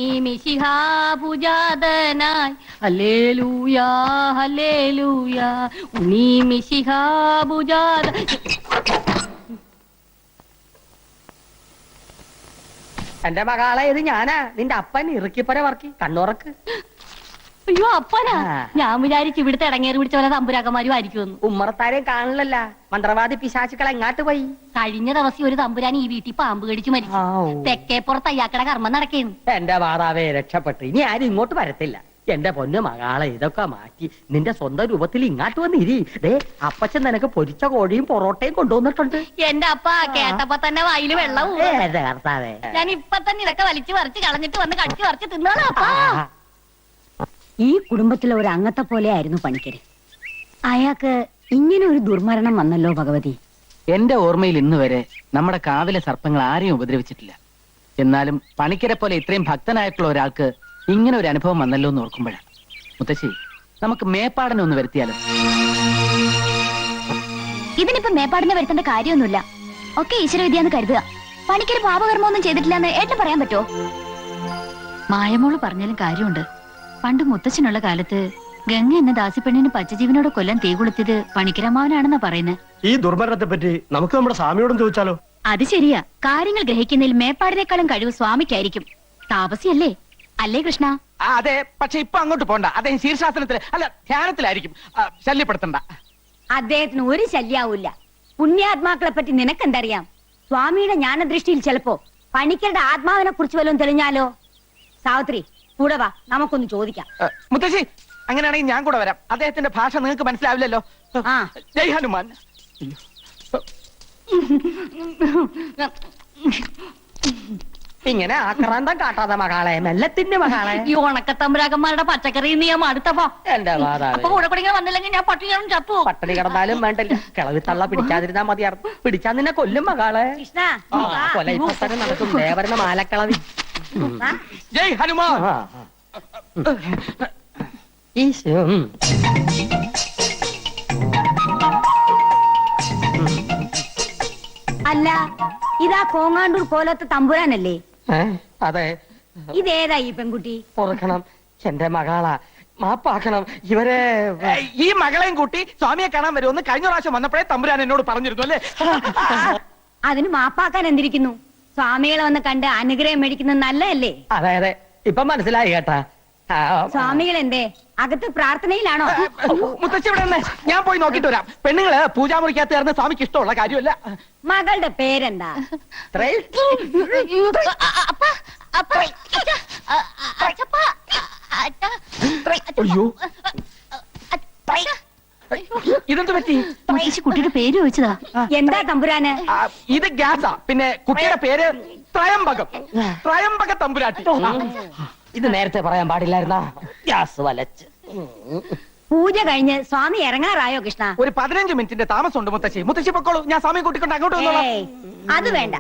ഈ മിശിഹാപൂജാതനായി ഹല്ലേലൂയാ ഹല്ലേലൂയാ ഉണ്ണി മിശിഹാപൂജാത. എന്റെ മകളെ ഇത് ഞാനാ നിന്റെ അപ്പൻ ഇറുക്കിപ്പര വർക്കി കണ്ണുറക്ക്. അയ്യോ അപ്പനാ, ഞാൻ വിചാരിച്ചു ഇവിടുത്തെ ഇടങ്ങേറി പിടിച്ച പോലെ തമ്പുരാക്കന്മാരും ആയിരിക്കുമെന്ന്. ഉമ്മറത്താരെയും കാണില്ലല്ല. മന്ത്രവാദി പിശാചുക്കൾ എങ്ങാട്ട് പോയി? കഴിഞ്ഞ ദിവസം ഒരു തമ്പുരാൻ ഈ വീട്ടിൽ പാമ്പ് കടിച്ചു മരിച്ചു. തെക്കേപ്പുറത്ത് അയ്യാക്കട കർമ്മം നടക്കേന്നു. എന്റെ മാതാവേ രക്ഷപ്പെട്ടു. ഇനി ആരും ഇങ്ങോട്ട് വരത്തില്ല. എന്റെ പൊന്നു മകളെ ഇതൊക്കെ മാറ്റി നിന്റെ സ്വന്തം രൂപത്തിൽ ഇങ്ങാട്ട് വന്നിരി. ദേ അപ്പച്ചൻ നിനക്ക് പൊരിച്ച കോഴിയും പൊറോട്ടയും കൊണ്ടുവന്നിട്ടുണ്ട്. എന്റെ അപ്പ കേട്ടപ്പോ തന്നെ വായില് വെള്ളവും. കർത്താവേ, ഞാൻ ഇപ്പൊ തന്നെ ഇതൊക്കെ വലിച്ചു പറിച്ച് കളഞ്ഞിട്ട് വന്ന് കടിച്ചു പറിച്ച് തിന്നോളാം അപ്പാ. ഈ കുടുംബത്തിലെ ഒരു അംഗത്തെ പോലെ ആയിരുന്നു പണിക്കര്. അയാൾക്ക് ഇങ്ങനെ ഒരു ദുർമരണം വന്നല്ലോ ഭഗവതി. എന്റെ ഓർമ്മയിൽ ഇന്ന് വരെ നമ്മുടെ കാവിലെ സർപ്പങ്ങൾ ആരെയും ഉപദ്രവിച്ചിട്ടില്ല. എന്നാലും പണിക്കരെ പോലെ ഇത്രയും ഭക്തനായിട്ടുള്ള ഒരാൾക്ക് ഇങ്ങനെ ഒരു അനുഭവം വന്നല്ലോ എന്ന് ഓർക്കുമ്പോഴാണ്. മുത്തശ്ശി, നമുക്ക് മേപ്പാടനെ ഒന്ന് വരുത്തിയാലോ? ഇതിനിപ്പോ മേപ്പാടിനെ വരുത്തേണ്ട കാര്യമൊന്നുമില്ല. ഒക്കെ ഈശ്വരവിദ്യാന്ന് കരുതുക. പണിക്കര് പാപകർമ്മമൊന്നും ചെയ്തിട്ടില്ലെന്ന് ഏട്ടൻ പറയാൻ പറ്റുമോ? മായമോള് പറഞ്ഞാലും കാര്യമുണ്ട്. പണ്ട് മുത്തച്ഛനുള്ള കാലത്ത് ഗംഗ എന്ന ദാസിപ്പെണ്ണിന് പച്ചജീവനോട് കൊല്ലാൻ തീ കൊളുത്തിയത് പണിക്കരമാവനാണെന്നാ പറയുന്നത്. ഈ ദുർമരണത്തെ പറ്റി നമുക്ക് നമ്മുടെ സ്വാമിയോടും ചോദിച്ചാലോ? അത് ശരിയാ. കാര്യങ്ങൾ ഗ്രഹിക്കുന്നതിൽ മേപ്പാടിനേക്കാളും കഴിവ് സ്വാമിക്കായിരിക്കും. താപസിയല്ലേ? അല്ലേ കൃഷ്ണ? അതെ, പക്ഷെ ഇപ്പൊ അങ്ങോട്ട് പോണ്ട. അദ്ദേഹം ശീർഷാസനത്തിൽ അല്ല ധ്യാനത്തിലായിരിക്കും. ശല്യപ്പെടുത്തണ്ട. അദ്ദേഹത്തിന് ഒരു ശല്യാവൂല്ല. പുണ്യാത്മാക്കളെ പറ്റി നിനക്കെന്തറിയാം? സ്വാമിയുടെ ജ്ഞാനദൃഷ്ടിയിൽ ചിലപ്പോ പണിക്കരുടെ ആത്മാവിനെ കുറിച്ച് വല്ലതും തെളിഞ്ഞാലോ? സാവിത്രി കൂടെ വാ, നമുക്കൊന്ന് ചോദിക്കാം. മുത്തശ്ശി, അങ്ങനെയാണെങ്കിൽ ഞാൻ കൂടെ വരാം. അദ്ദേഹത്തിന്റെ ഭാഷ നിങ്ങൾക്ക് മനസ്സിലാവില്ലല്ലോ. ആ. ജയ് ഹനുമാൻ. ഇങ്ങനെ ആക്രാന്തം കാട്ടാതെ മകളെ, മെല്ലത്തിന്റെ മകളെ. ഈ ഉണക്കത്തമ്പുരാക്കന്മാരുടെ പച്ചക്കറി ഞാൻ മടുത്തപ്പോ എന്റെ മാതാവേ, അപ്പൊ കൂടെ കൂടെ വന്നില്ലെങ്കിൽ ഞാൻ പട്ടികളും ചത്തു. പട്ടിണി കിടന്നാലും വേണ്ടല്ല. കിളവി തള്ള പിടിക്കാതിരുന്നാ മതിയായിരുന്നു. പിടിച്ചാ നിന്നെ കൊല്ലും മകളെ. കൃഷ്ണ കൊല ഇപ്പൊ തന്നെ നടക്കും. ദേവരുടെ മാലക്കിളവി. ജയ് ഹനുമാൻ. ഈശോ. അല്ല, ഇതാ കോങ്ങാണ്ടൂർ കോലത്തെ തമ്പുരാനല്ലേ? അതെ. ഇതേതാ ഈ പെൺകുട്ടി? പൊറുക്കണം, എന്റെ മകളാ. മാപ്പാക്കണം. ഇവരെ ഈ മകളെയും കൂട്ടി സ്വാമിയെ കാണാൻ വരുമെന്ന് കഴിഞ്ഞ പ്രാവശ്യം വന്നപ്പോഴേ തമ്പുരാൻ എന്നോട് പറഞ്ഞിരുന്നു അല്ലേ? അതിന് മാപ്പാക്കാൻ എന്തിരിക്കുന്നു? സ്വാമികളെ വന്ന് കണ്ട് അനുഗ്രഹം മേടിക്കുന്നത് നല്ലതല്ലേ? അതെ അതെ, ഇപ്പൊ മനസ്സിലായി കേട്ടാ. സ്വാമികൾ എന്തേ അകത്ത് പ്രാർത്ഥനയിലാണോ? മുത്തശ്ശി ഇവിടെ നിന്ന് ഞാൻ പോയി നോക്കിട്ട് വരാം. പെണ്ണുങ്ങള് പൂജാമുറിക്കകത്ത് ചേർന്ന് സ്വാമിക്ക് ഇഷ്ടമുള്ള കാര്യമല്ല. മകളുടെ പേരെന്താ? അയ്യോ, ഇതെന്ത് പറ്റി? കുട്ടിയുടെ പേര് ചോദിച്ചതാ. എന്താ തമ്പുരാന്? ഇത് ഗ്യാസാ. പിന്നെ കുട്ടിയുടെ പേര് ത്രയംബകം. ത്രയംബക തമ്പുരാട്ടി. ഇത് നേരത്തെ പറയാൻ പാടില്ലായിരുന്നാ? ഗ്യാസ് വലച്ച്. പൂജ കഴിഞ്ഞ് സ്വാമി ഇറങ്ങാറായോ കൃഷ്ണ? ഒരു 15 മിനിറ്റിന്റെ താമസമുണ്ട് മുത്തശ്ശി. മുത്തശ്ശി പൊക്കോളൂ, ഞാൻ സ്വാമിയെ കൂട്ടിക്കൊണ്ട് അങ്ങോട്ട് വന്നോളാം. ഏയ്, അത് വേണ്ട.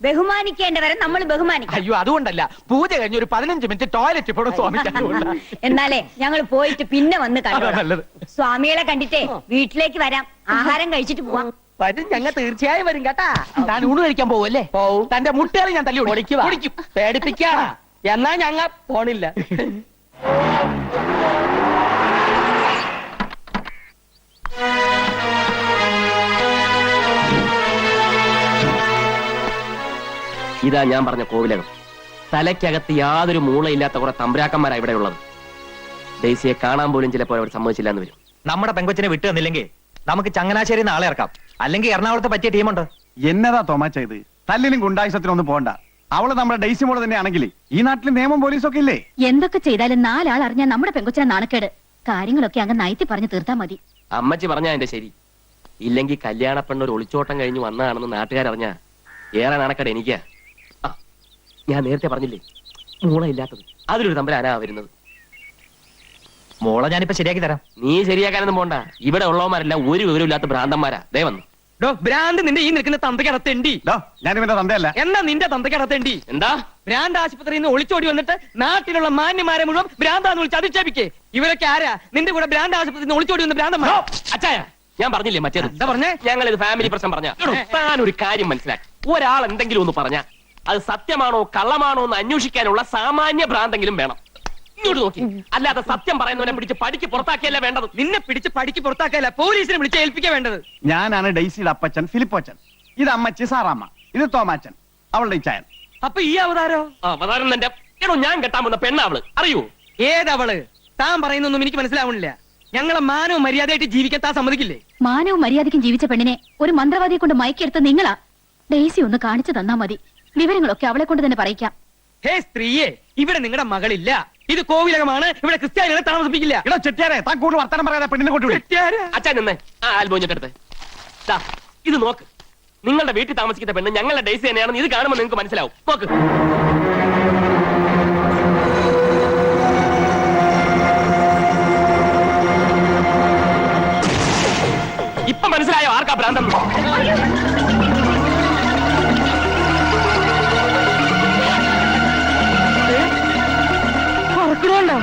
ബഹുമാനിക്കേണ്ടവരെ നമ്മൾ ബഹുമാനിക്കാം. അയ്യോ, അതുകൊണ്ടല്ല. പൂജ കഴിഞ്ഞ് ഒരു 15 മിനിറ്റ് ടോയ്ലറ്റ് പോണം സ്വാമിക്ക്. എന്നാലേ ഞങ്ങൾ പോയിട്ട് പിന്നെ വന്ന് കണ്ടു. നല്ലത്. സ്വാമികളെ കണ്ടിട്ടേ വീട്ടിലേക്ക് വരാം. ആഹാരം കഴിച്ചിട്ട് പോവാം. വരും, ഞങ്ങൾ തീർച്ചയായും വരും കേട്ടാ. താൻ ഊണ് കഴിക്കാൻ പോവല്ലേ? പോവും. തന്റെ മുട്ടകളെ ഞാൻ തല്ലി ഓടിക്കും. പേടിപ്പിക്കാ. എന്നാ ഞങ്ങ പോണില്ല. ഇതാ ഞാൻ പറഞ്ഞ കോവിലകം. തലയ്ക്കകത്ത് യാതൊരു മൂളയില്ലാത്ത കുറെ തമ്പുരാക്കന്മാരാ ഇവിടെ ഉള്ളത്. ഡെയ്സിയെ കാണാൻ പോലും ചിലപ്പോൾ അവർ സമ്മതിച്ചില്ല എന്ന് വരും. നമ്മുടെ പെങ്കൊച്ചിനെ വിട്ടു തന്നില്ലെങ്കിൽ നമുക്ക് ചങ്ങനാശ്ശേരി നാളെ ഇറക്കാം. അല്ലെങ്കിൽ എറണാകുളത്ത് പറ്റിയ ടീമുണ്ട്. എന്നതാ തോമാച്ച ഇത്? തല്ലിനും ഗുണ്ടായുസത്തിനൊന്നും പോകണ്ട. അവള് നമ്മുടെ ഡെയ്സി മോള് തന്നെയാണെങ്കിൽ ഈ നാട്ടിൽ നിയമം പോലീസൊക്കെ ഇല്ലേ? എന്തൊക്കെ ചെയ്താലും 4 ആൾ അറിഞ്ഞാൽ നമ്മുടെ പെങ്കൊച്ചിനെ നാണക്കേട്. കാര്യങ്ങളൊക്കെ അങ്ങ് നയത്തി പറഞ്ഞു തീർത്താ മതി. അമ്മച്ചി പറഞ്ഞാ എന്റെ ശരി. ഇല്ലെങ്കിൽ കല്യാണ പെണ്ണൊരു ഒളിച്ചോട്ടം കഴിഞ്ഞ് വന്നതാണെന്ന് നാട്ടുകാരറിഞ്ഞാ ഏറെ നാണക്കേട് എനിക്കാ. ഞാൻ നേരത്തെ പറഞ്ഞില്ലേ, മൂളയില്ലാത്തത്. അതിലൊരു തമ്പുരാനാ വരുന്നത്. മോളെ ഞാനിപ്പോ ശരിയാക്കി തരാം. നീ ശരിയാക്കാനൊന്നും പോണ്ട. ഇവിടെ ഉള്ളവന്മാരെല്ലാം ഒരു വിവരമില്ലാത്ത ഭ്രാന്തന്മാരാ. ദേ വന്നു. ഭ്രാന്ത് നിന്റെ ഈ നിൽക്കുന്ന തന്തയ്ക്കടത്തേണ്ടി. ഞാൻ ഇവന്റെ തന്തയല്ല. എന്നാ നിന്റെ തന്തയ്ക്കടത്തേണ്ടി. എന്താ? ഭ്രാന്ത് ആശുപത്രിയിൽ നിന്ന് ഒളിച്ചോടി വന്നിട്ട് നാട്ടിലുള്ള മാന്യമാരെ മുഴുവൻ ഭ്രാന്താന്ന് വിളിച്ച് അധിക്ഷേപിക്കേ. ഇവരൊക്കെ ആരാ? നിന്റെ കൂടെ ഭ്രാന്ത് ആശുപത്രിയിൽ നിന്ന് ഒളിച്ചോടി വന്ന ഭ്രാന്തന്മാർ. അച്ചായ, ഞാൻ പറഞ്ഞില്ലേ മറ്റേത്? എന്താ പറഞ്ഞേ? ഞങ്ങൾ ഇത് ഫാമിലി പ്രശ്നം പറഞ്ഞ. താൻ ഒരു കാര്യം മനസ്സിലാക്കി. ഒരാൾ എന്തെങ്കിലും ഒന്ന് പറഞ്ഞ അത് സത്യമാണോ കള്ളമാണോ എന്ന് അന്വേഷിക്കാനുള്ള സാമാന്യ ഭ്രാന്തെങ്കിലും വേണം. ഇങ്ങോട്ട് നോക്കി, അല്ലാതെ സത്യം പറയുന്നവനെ പിടിച്ച് പടിക്ക് പുറത്താക്കിയല്ല വേണ്ടത്. നിന്നെ പിടിച്ച് പടിക്ക് പുറത്താക്കല്ല, പോലീസിനെ വിളിച്ച് ഏൽപ്പിക്കാൻ വേണ്ടത്. ഞാനാണ് ഡെയ്സിയുടെ അപ്പച്ചൻ ഫിലിപ്പോച്ചൻ. ഇത് അമ്മച്ചി സാറാമ്മ, ഇത് തോമാച്ചൻ, അവളുടെ ഇച്ചായൻ. അപ്പൊ ഈ അവതാരോ? അവതാരം എന്റെ എടോ, ഞാൻ കെട്ടാൻ വന്ന പെണ്ണാവള്, അറിയൂ? ഏതവള്? താൻ പറയുന്നൊന്നും എനിക്ക് മനസ്സിലാവണില്ല. ഞങ്ങളെ മാനവും മര്യാദയായിട്ട് ജീവിക്കാൻ താൻ സമ്മതിക്കില്ലേ? മാനവും മര്യാദയ്ക്കും ജീവിച്ച പെണ്ണിനെ ഒരു മന്ത്രവാദിയെ കൊണ്ട് മയക്കെടുത്ത് നിങ്ങളാ. ഡെയ്സി ഒന്ന് കാണിച്ചു തന്നാ മതി, വിവരങ്ങളൊക്കെ അവളെ കൊണ്ട് തന്നെ പറയിക്കാം. ഹേ സ്ത്രീയെ, ഇവിടെ നിങ്ങളുടെ മകളില്ല. ഇത് കോവിലകമാണ്, ഇവിടെ ക്രിസ്ത്യാനികളെ താമസിപ്പിക്കില്ല. എടോ ചെട്ടിയാരെ, താൻ കൂടുതൽ വർത്തമാനം പറയാതെ പെണ്ണിനെ കൊണ്ടുവിടും. അച്ഛൻ നിന്നേ, ആ ആൽബോഞ്ഞിട്ടെടുത്ത് ഇത് നോക്ക്. നിങ്ങളുടെ വീട്ടിൽ താമസിക്കുന്ന പെണ്ണ് ഞങ്ങളുടെ ഡേയ്സി തന്നെയാണെന്ന് ഇത് കാണുമ്പോൾ നിങ്ങൾക്ക് മനസ്സിലാവും. നോക്ക്. ഇപ്പൊ മനസ്സിലായോ ആർക്കാ ഭ്രാന്തം? പറക്കണോണ്ടോ?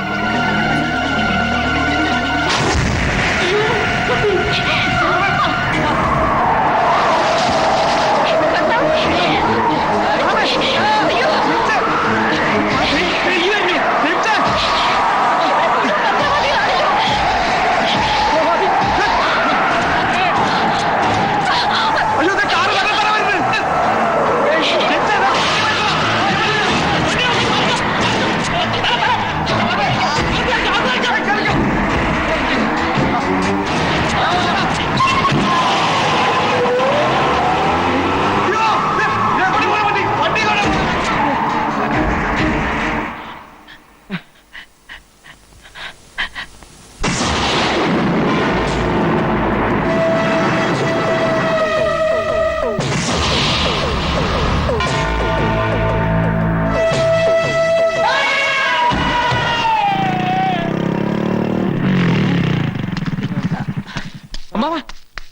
അമ്മാവാ,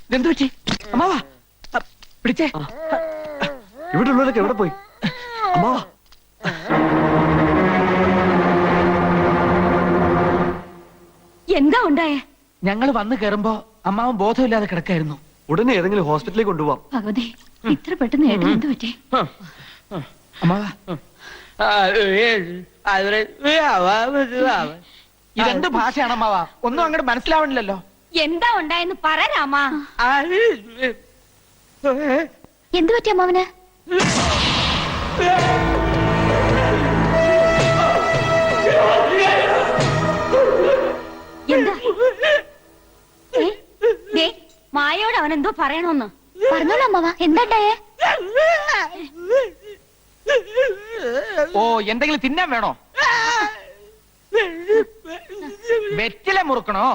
ഇതെന്ത് പറ്റി? അമ്മാവാ, പിടിച്ചേ. ഇവിടെ ഉള്ളവരൊക്കെ എവിടെ പോയി? അമ്മാവാ, എന്താ ഉണ്ടായേ? ഞങ്ങൾ വന്നു കയറുമ്പോ അമ്മാവൻ ബോധമില്ലാതെ കിടക്കായിരുന്നു. ഉടനെ ഏതെങ്കിലും ഹോസ്പിറ്റലിലേക്ക് കൊണ്ടുപോവാം. ഭഗവതി, ഇത്ര പെട്ടെന്ന് ഏട്ടൻ എന്ത് പറ്റി? അമ്മാവാ, ഇതെന്ത് ഭാഷയാണ് അമ്മാവാ? ഒന്നും അങ്ങോട്ട് മനസ്സിലാവണില്ലല്ലോ. എന്താ ഉണ്ടായെന്ന് പറ രാമാ. എന്ത് പറ്റി അമ്മാവന്? എന്താ? മായോട് അവൻ എന്തോ പറയണോന്ന്. പറഞ്ഞോളൂ അമ്മാവാ, എന്താണ്ടായേ? ഓ, എന്തെങ്കിലും തിന്നാൻ വേണോ? വെറ്റില മുറുക്കണോ?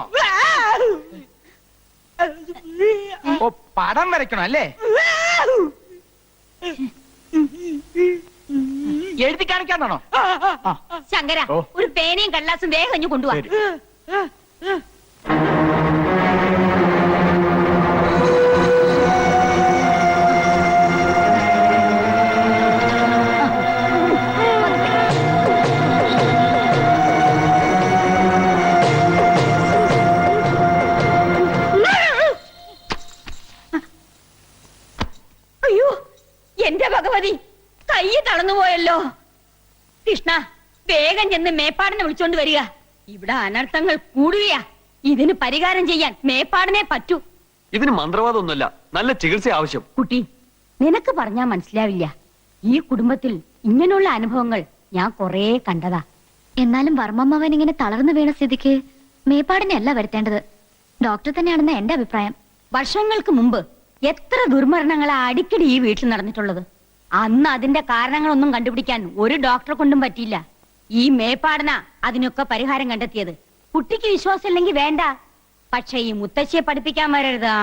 ഓ, പടം വരയ്ക്കണോ അല്ലേ? എഴുതി കാണിക്കാന്നാണോ? ശങ്കര, ഒരു പേനയും കടലാസും വേഗം ഇഞ്ഞു കൊണ്ടുപോവാ. അയ്യോ, എന്റെ ഭഗവതി, കൈ തളർന്നുപോയല്ലോ. കൃഷ്ണ, വേഗം ചെന്ന് മേപ്പാടിനെ വിളിച്ചോണ്ട് വരിക. ഇവിടെ അനർത്ഥങ്ങൾ കൂടുകയാ. ഇതിന് പരിഹാരം ചെയ്യാൻ മേപ്പാടിനെ പറ്റൂ. ഇതിന് മന്ത്രവാദമൊന്നുമല്ല, നല്ല ചികിത്സ ആവശ്യം. കുട്ടി, നിനക്ക് പറഞ്ഞാ മനസ്സിലാവില്ല. ഈ കുടുംബത്തിൽ ഇങ്ങനെയുള്ള അനുഭവങ്ങൾ ഞാൻ കൊറേ കണ്ടതാ. എന്നാലും വർമ്മമ്മവൻ ഇങ്ങനെ തളർന്നു വീണ സ്ഥിതിക്ക് മേപ്പാടിനെ അല്ല വരുത്തേണ്ടത്, ഡോക്ടർ തന്നെയാണെന്ന് എന്റെ അഭിപ്രായം. വർഷങ്ങൾക്ക് മുമ്പ് എത്ര ദുർമരണങ്ങളാ അടിക്കടി ഈ വീട്ടിൽ നടന്നിട്ടുള്ളത്. അന്ന് അതിന്റെ കാരണങ്ങളൊന്നും കണ്ടുപിടിക്കാൻ ഒരു ഡോക്ടറെ കൊണ്ടും പറ്റിയില്ല. ഈ മേപ്പാടന അതിനൊക്കെ പരിഹാരം കണ്ടെത്തിയത്. കുട്ടിക്ക് വിശ്വാസം ഇല്ലെങ്കിൽ വേണ്ട, പക്ഷെ ഈ മുത്തശ്ശിയെ പഠിപ്പിക്കാൻ വരരുതാ.